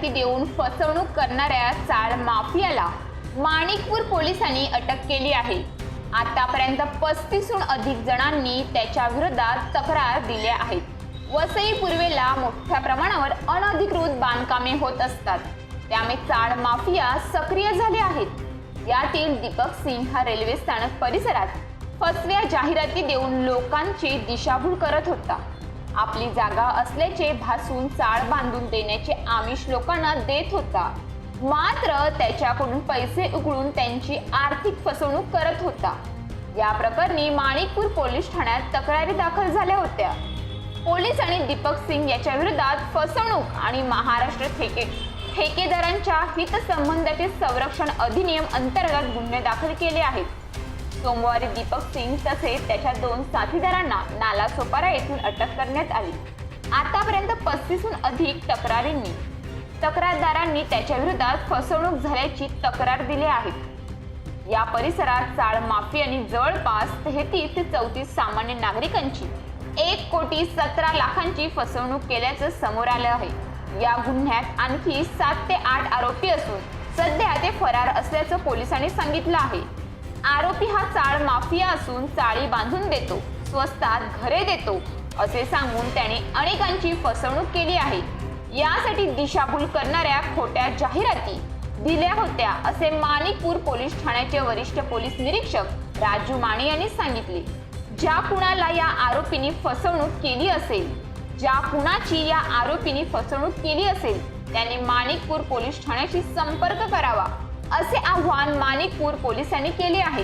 जाहिराती देऊन फसवणूक करणाऱ्या चाळ माफियाला माणिकपूर पोलिसांनी अटक केली आहे। आतापर्यंत 35हून अधिक जणांनी त्याच्या विरोधात तक्रार दिल्या आहेत। वसई पूर्वेला मोठ्या प्रमाणावर अनधिकृत बांधकामे होत असतात, त्यामुळे चाळ माफिया सक्रिय झाले आहेत। यातील दीपक सिंग हा रेल्वे स्थानक परिसरात फसव्या जाहिराती देऊन लोकांची दिशाभूल करत होता। आपली जागा असल्याचे भासून चाळ बांधून देण्याचे आमिष लोकांना देत होता, मात्र त्याच्याकडून पैसे उकळून त्यांची आर्थिक फसवणूक करत होता। या प्रकरणी माणिकपूर पोलीस ठाण्यात तक्रारी दाखल झाल्या होत्या। पोलिसांनी दीपक सिंग याच्या विरोधात फसवणूक आणि महाराष्ट्र ठेकेदारांच्या हितसंबंधाचे संरक्षण अधिनियम अंतर्गत गुन्हे दाखल केले आहेत। सोमवारी दीपक सिंग तसेच त्याच्या 2 साथीदारांना नालासोपारा येथून अटक करण्यात आली। आतापर्यंत 35हून अधिक तक्रारदारांनी त्याच्या विरोधात फसवणूक झाल्याची तक्रार दिली आहे। या परिसरात चाळ माफियांनी जवळपास 33 ते 34 सामान्य नागरिकांची 1,17,00,000ची फसवणूक केल्याचं समोर आलं आहे। या गुन्ह्यात आणखी 7 ते 8 आरोपी असून सध्या ते फरार असल्याचं पोलिसांनी सांगितलं आहे। आरोपी हा चाळ माफिया असून चाळी बांधून देतो, स्वस्तात घरे देतो असे सांगून त्याने अनेकांची फसवणूक केली आहे। यासाठी दिशाभूल करणाऱ्या खोट्या जाहिराती दिल्या होत्या असे माणिकपूर पोलीस ठाण्याचे वरिष्ठ पोलीस निरीक्षक राजू माने यांनी सांगितले। ज्या कुणाला या आरोपींनी फसवणूक केली असेल त्यांनी माणिकपूर पोलीस ठाण्याशी संपर्क करावा असे आवाहन माणिकपूर पोलिसांनी केले आहे।